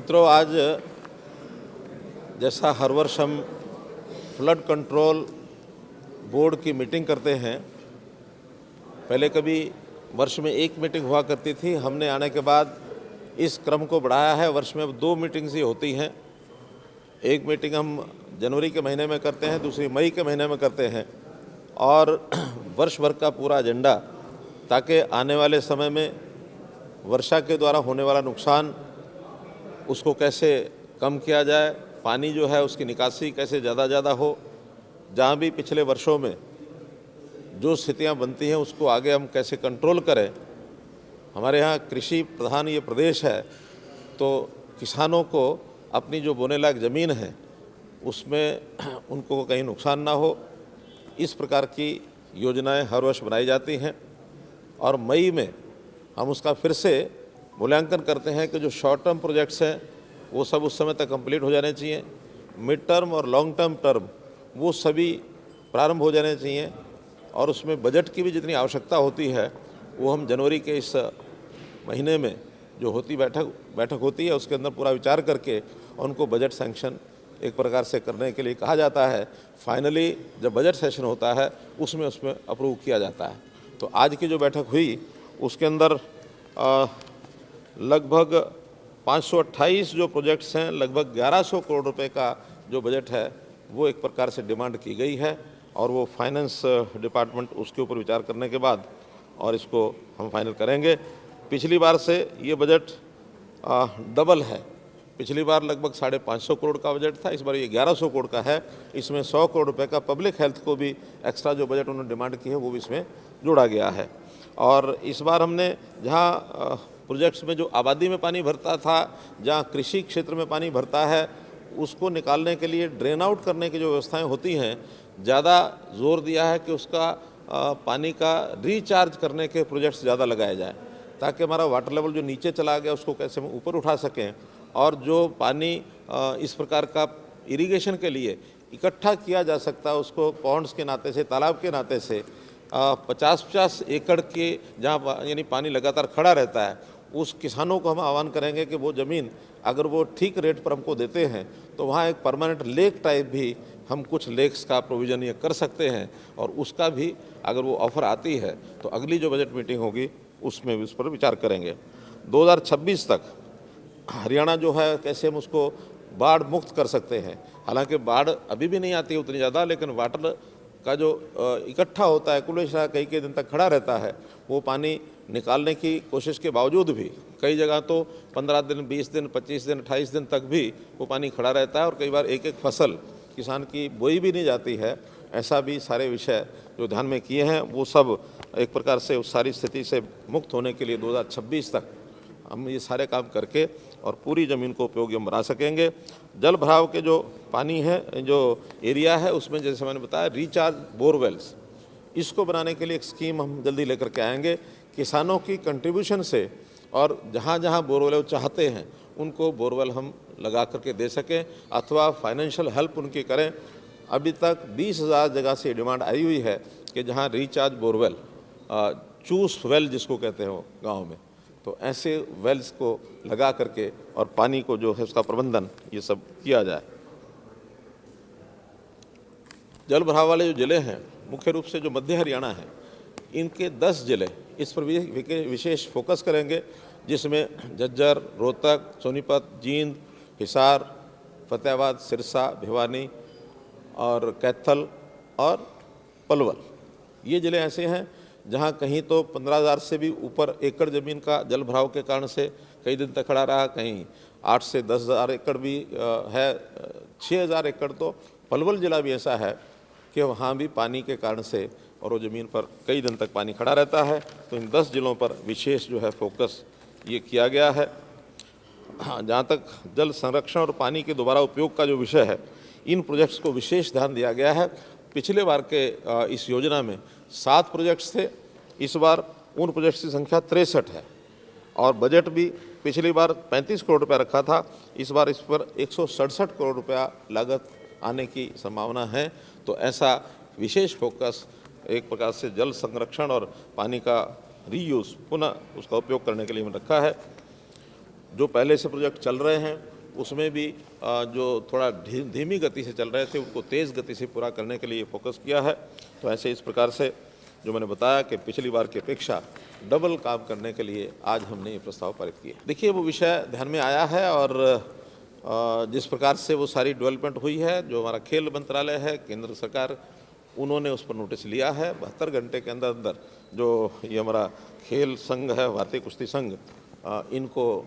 मित्रों, आज जैसा हर वर्ष हम फ्लड कंट्रोल बोर्ड की मीटिंग करते हैं, पहले कभी वर्ष में एक मीटिंग हुआ करती थी। हमने आने के बाद इस क्रम को बढ़ाया है। वर्ष में अब 2 मीटिंग्स ही होती हैं। एक मीटिंग हम जनवरी के महीने में करते हैं, दूसरी मई के महीने में करते हैं, और वर्ष भर का पूरा एजेंडा, ताकि आने वाले समय में वर्षा के द्वारा होने वाला नुकसान उसको कैसे कम किया जाए, पानी जो है उसकी निकासी कैसे ज़्यादा हो, जहाँ भी पिछले वर्षों में जो स्थितियाँ बनती हैं उसको आगे हम कैसे कंट्रोल करें। हमारे यहाँ कृषि प्रधान ये प्रदेश है, तो किसानों को अपनी जो बोने लायक ज़मीन है उसमें उनको कहीं नुकसान ना हो, इस प्रकार की योजनाएं हर वर्ष बनाई जाती हैं। और मई में हम उसका फिर से मूल्यांकन करते हैं कि जो शॉर्ट टर्म प्रोजेक्ट्स हैं वो सब उस समय तक कंप्लीट हो जाने चाहिए, मिड टर्म और लॉन्ग टर्म वो सभी प्रारंभ हो जाने चाहिए, और उसमें बजट की भी जितनी आवश्यकता होती है वो हम जनवरी के इस महीने में जो बैठक होती है उसके अंदर पूरा विचार करके उनको बजट सैंक्शन एक प्रकार से करने के लिए कहा जाता है। फाइनली जब बजट सेशन होता है उसमें अप्रूव किया जाता है। तो आज की जो बैठक हुई उसके अंदर लगभग 528 जो प्रोजेक्ट्स हैं, लगभग 1100 करोड़ रुपए का जो बजट है वो एक प्रकार से डिमांड की गई है, और वो फाइनेंस डिपार्टमेंट उसके ऊपर विचार करने के बाद और इसको हम फाइनल करेंगे। पिछली बार से ये बजट डबल है। पिछली बार लगभग 550 करोड़ का बजट था, इस बार ये 1100 करोड़ का है। इसमें 100 करोड़ रुपए का पब्लिक हेल्थ को भी एक्स्ट्रा जो बजट उन्होंने डिमांड की है वो भी इसमें जोड़ा गया है। और इस बार हमने जहाँ प्रोजेक्ट्स में जो आबादी में पानी भरता था, जहाँ कृषि क्षेत्र में पानी भरता है, उसको निकालने के लिए ड्रेन आउट करने की जो व्यवस्थाएं होती हैं, ज़्यादा जोर दिया है कि उसका पानी का रिचार्ज करने के प्रोजेक्ट्स ज़्यादा लगाए जाएँ, ताकि हमारा वाटर लेवल जो नीचे चला गया उसको कैसे हम ऊपर उठा सकें, और जो पानी इस प्रकार का इरिगेशन के लिए इकट्ठा किया जा सकता है उसको पॉन्ड्स के नाते से, तालाब के नाते से 50-50 एकड़ के जहाँ यानी पानी लगातार खड़ा रहता है, उस किसानों को हम आह्वान करेंगे कि वो ज़मीन अगर वो ठीक रेट पर हमको देते हैं तो वहाँ एक परमानेंट लेक टाइप भी हम कुछ लेक्स का प्रोविज़न ये कर सकते हैं, और उसका भी अगर वो ऑफ़र आती है तो अगली जो बजट मीटिंग होगी उसमें भी उस पर विचार करेंगे। 2026 तक हरियाणा जो है कैसे हम उसको बाढ़ मुक्त कर सकते हैं। हालांकि बाढ़ अभी भी नहीं आती है उतनी ज़्यादा, लेकिन वाटर का जो इकट्ठा होता है कुलेशा कई दिन तक खड़ा रहता है, वो पानी निकालने की कोशिश के बावजूद भी कई जगह तो 15 दिन, 20 दिन, 25 दिन, 28 दिन तक भी वो पानी खड़ा रहता है, और कई बार एक फसल किसान की बोई भी नहीं जाती है। ऐसा भी सारे विषय जो ध्यान में किए हैं वो सब एक प्रकार से उस सारी स्थिति से मुक्त होने के लिए 2026 तक हम ये सारे काम करके और पूरी ज़मीन को उपयोगी हम बना सकेंगे। जल भराव के जो पानी है, जो एरिया है, उसमें जैसे मैंने बताया रिचार्ज बोरवेल्स, इसको बनाने के लिए एक स्कीम हम जल्दी लेकर के आएंगे। किसानों की कंट्रीब्यूशन से, और जहाँ जहाँ बोरवेल वो चाहते हैं उनको बोरवेल हम लगा करके दे सकें, अथवा फाइनेंशियल हेल्प उनकी करें। अभी तक 20,000 जगह से डिमांड आई हुई है कि जहाँ रिचार्ज बोरवेल, चूस वेल जिसको कहते हैं गाँव में, तो ऐसे वेल्स को लगा करके और पानी को जो है उसका प्रबंधन ये सब किया जाए। जल भराव वाले जो ज़िले हैं, मुख्य रूप से जो मध्य हरियाणा है, इनके 10 ज़िले इस पर भी विशेष फोकस करेंगे, जिसमें झज्जर, रोहतक, सोनीपत, जींद, हिसार, फतेहाबाद, सिरसा, भिवानी और कैथल और पलवल। ये ज़िले ऐसे हैं जहाँ कहीं तो 15,000 से भी ऊपर एकड़ ज़मीन का जल भराव के कारण से कई दिन तक खड़ा रहा, कहीं 8 से 10,000 एकड़ भी है, 6,000 एकड़ तो पलवल ज़िला भी ऐसा है कि वहाँ भी पानी के कारण से और वो ज़मीन पर कई दिन तक पानी खड़ा रहता है। तो इन 10 ज़िलों पर विशेष जो है फोकस ये किया गया है। जहाँ तक जल संरक्षण और पानी के दोबारा उपयोग का जो विषय है, इन प्रोजेक्ट्स को विशेष ध्यान दिया गया है। पिछले बार के इस योजना में 7 प्रोजेक्ट्स थे, इस बार उन प्रोजेक्ट्स की संख्या 63 है, और बजट भी पिछली बार 35 करोड़ रुपया रखा था, इस बार इस पर 167 करोड़ रुपया लागत आने की संभावना है। तो ऐसा विशेष फोकस एक प्रकार से जल संरक्षण और पानी का रीयूज़, पुनः उसका उपयोग करने के लिए रखा है। जो पहले से प्रोजेक्ट चल रहे हैं उसमें भी जो थोड़ा धीमी गति से चल रहे थे उनको तेज़ गति से पूरा करने के लिए फोकस किया है। तो ऐसे इस प्रकार से जो मैंने बताया कि पिछली बार की अपेक्षा डबल काम करने के लिए आज हमने ये प्रस्ताव पारित किया। देखिए, वो विषय ध्यान में आया है और जिस प्रकार से वो सारी डेवलपमेंट हुई है, जो हमारा खेल मंत्रालय है, केंद्र सरकार, उन्होंने उस पर नोटिस लिया है। 72 घंटे के अंदर अंदर जो ये हमारा खेल संघ है, भारतीय कुश्ती संघ, इनको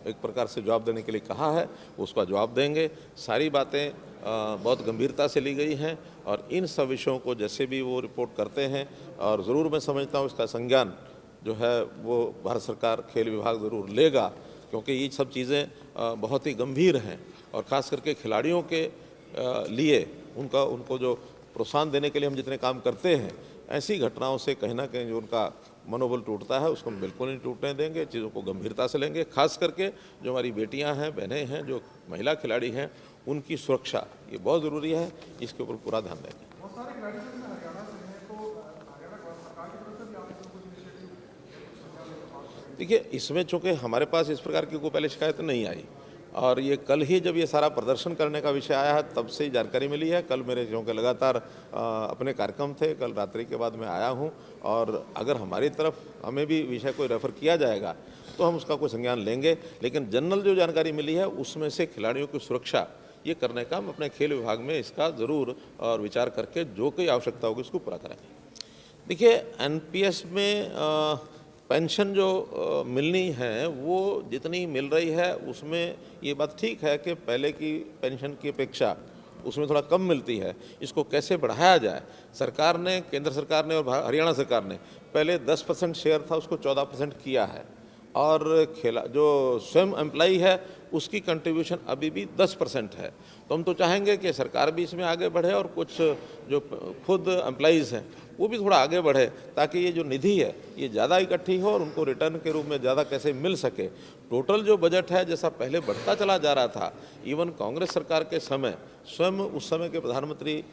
एक प्रकार से जवाब देने के लिए कहा है, उसका जवाब देंगे। सारी बातें बहुत गंभीरता से ली गई हैं और इन सब विषयों को जैसे भी वो रिपोर्ट करते हैं, और ज़रूर मैं समझता हूँ इसका संज्ञान जो है वो भारत सरकार, खेल विभाग ज़रूर लेगा, क्योंकि ये सब चीज़ें बहुत ही गंभीर हैं और ख़ास करके खिलाड़ियों के लिए उनको जो प्रोत्साहन देने के लिए हम जितने काम करते हैं, ऐसी घटनाओं से कहीं ना कहीं जो उनका मनोबल टूटता है उसको हम बिल्कुल नहीं टूटने देंगे। चीज़ों को गंभीरता से लेंगे। खास करके जो हमारी बेटियां हैं, बहनें हैं, जो महिला खिलाड़ी हैं, उनकी सुरक्षा ये बहुत ज़रूरी है, इसके ऊपर पूरा ध्यान देंगे। देखिए, इसमें चूँकि हमारे पास इस प्रकार की कोई पहले शिकायत नहीं आई और ये कल ही जब ये सारा प्रदर्शन करने का विषय आया है तब से ही जानकारी मिली है। कल मेरे क्योंकि लगातार अपने कार्यक्रम थे, कल रात्रि के बाद मैं आया हूँ और अगर हमारी तरफ हमें भी विषय कोई रेफ़र किया जाएगा तो हम उसका कोई संज्ञान लेंगे। लेकिन जनरल जो जानकारी मिली है उसमें से खिलाड़ियों की सुरक्षा ये करने का हम अपने खेल विभाग में इसका ज़रूर और विचार करके जो कोई आवश्यकता होगी उसको पूरा करेंगे। देखिए, एनपीएस में पेंशन जो मिलनी है वो जितनी मिल रही है उसमें ये बात ठीक है कि पहले की पेंशन की अपेक्षा उसमें थोड़ा कम मिलती है। इसको कैसे बढ़ाया जाए, सरकार ने, केंद्र सरकार ने और हरियाणा सरकार ने पहले 10% शेयर था उसको 14% किया है और जो स्वयं एम्प्लॉई है उसकी कंट्रीब्यूशन अभी भी 10% है। तो हम तो चाहेंगे कि सरकार भी इसमें आगे बढ़े और कुछ जो खुद एम्प्लॉइज़ हैं वो भी थोड़ा आगे बढ़े, ताकि ये जो निधि है ये ज़्यादा इकट्ठी हो और उनको रिटर्न के रूप में ज़्यादा कैसे मिल सके। टोटल जो बजट है जैसा पहले बढ़ता चला जा रहा था, इवन कांग्रेस सरकार के समय स्वयं उस समय के प्रधानमंत्री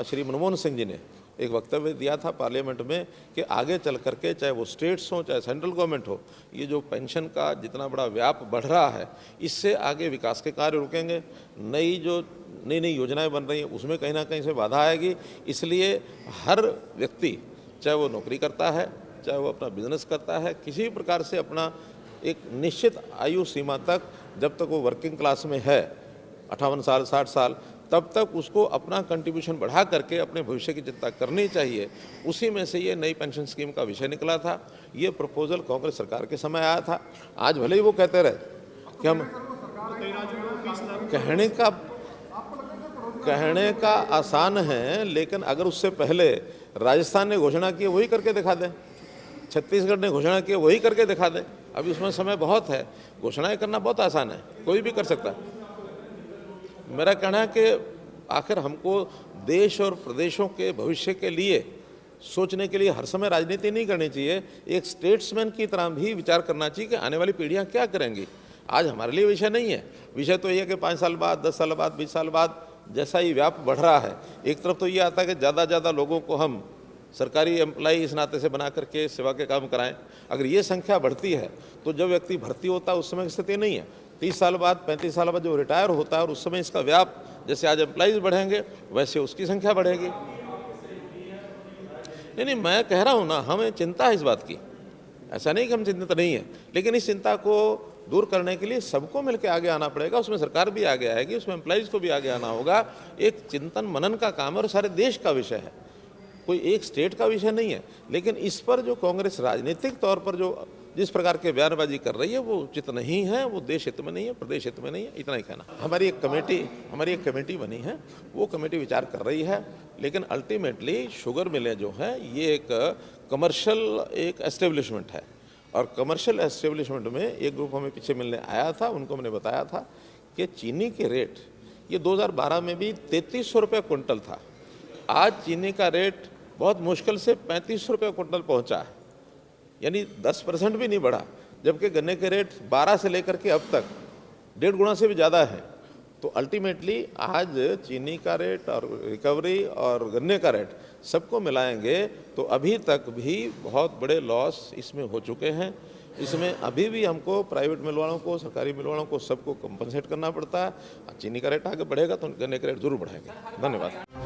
श्री मनमोहन सिंह जी ने एक वक्तव्य दिया था पार्लियामेंट में कि आगे चल करके चाहे वो स्टेट्स हों चाहे सेंट्रल गवर्नमेंट हो, ये जो पेंशन का जितना बड़ा व्याप बढ़ रहा है इससे आगे विकास के कार्य रुकेंगे। नई नई योजनाएं बन रही हैं उसमें कहीं ना कहीं से बाधा आएगी। इसलिए हर व्यक्ति, चाहे वो नौकरी करता है चाहे वो अपना बिजनेस करता है, किसी भी प्रकार से अपना एक निश्चित आयु सीमा तक, जब तक वो वर्किंग क्लास में है 58 साल 60 साल, तब तक उसको अपना कंट्रीब्यूशन बढ़ा करके अपने भविष्य की चिंता करनी चाहिए। उसी में से ये नई पेंशन स्कीम का विषय निकला था। ये प्रपोजल कांग्रेस सरकार के समय आया था। आज भले ही वो कहते रहे कि हम कहने का आसान है, लेकिन अगर उससे पहले राजस्थान ने घोषणा की वही करके दिखा दें, छत्तीसगढ़ ने घोषणा की वही करके दिखा दें। अभी उसमें समय बहुत है, घोषणाएं करना बहुत आसान है, कोई भी कर सकता है। मेरा कहना है कि आखिर हमको देश और प्रदेशों के भविष्य के लिए सोचने के लिए हर समय राजनीति नहीं करनी चाहिए, एक स्टेट्समैन की तरह भी विचार करना चाहिए कि आने वाली पीढ़ियां क्या करेंगी। आज हमारे लिए विषय नहीं है, विषय तो ये है कि 5 साल बाद, 10 साल बाद, 20 साल बाद जैसा ही व्याप बढ़ रहा है, एक तरफ तो ये आता है कि ज़्यादा लोगों को हम सरकारी एम्प्लॉई इस नाते से बना करके सेवा के काम कराएं। अगर ये संख्या बढ़ती है तो जब व्यक्ति भर्ती होता है उस समय की स्थिति नहीं है। 30 साल बाद, 35 साल बाद जो रिटायर होता है और उस समय इसका व्याप, जैसे आज एम्प्लॉइज बढ़ेंगे वैसे उसकी संख्या बढ़ेगी। नहीं, मैं कह रहा हूँ ना, हमें चिंता है इस बात की, ऐसा नहीं कि हम चिंतित नहीं है, लेकिन इस चिंता को दूर करने के लिए सबको मिलकर आगे आना पड़ेगा। उसमें सरकार भी आगे आएगी, उसमें एम्प्लॉइज़ को भी आगे आना होगा। एक चिंतन मनन का काम है और सारे देश का विषय है, कोई एक स्टेट का विषय नहीं है। लेकिन इस पर जो कांग्रेस राजनीतिक तौर पर जो जिस प्रकार के बयानबाजी कर रही है वो उचित नहीं है, वो देश हित में नहीं है, प्रदेश हित में नहीं है, इतना ही कहना। हमारी एक कमेटी बनी है, वो कमेटी विचार कर रही है, लेकिन अल्टीमेटली शुगर मिलें जो है ये एक कमर्शियल एक एस्टेब्लिशमेंट है और कमर्शियल एस्टेब्लिशमेंट में एक ग्रुप हमें पीछे मिलने आया था, उनको मैंने बताया था कि चीनी के रेट ये 2012 में भी 3300 रुपये क्विंटल था। आज चीनी का रेट बहुत मुश्किल से 3500 रुपये क्विंटल पहुंचा है, यानी 10% भी नहीं बढ़ा, जबकि गन्ने के रेट 12 से लेकर के अब तक 1.5 गुना से भी ज़्यादा है। तो अल्टीमेटली आज चीनी का रेट और रिकवरी और गन्ने का रेट सबको मिलाएंगे तो अभी तक भी बहुत बड़े लॉस इसमें हो चुके हैं। इसमें अभी भी हमको प्राइवेट मिल वालों को, सरकारी मिल वालों को सबको कंपनसेट करना पड़ता है। चीनी का रेट आगे बढ़ेगा तो गन्ने का रेट जरूर बढ़ाएंगे। धन्यवाद।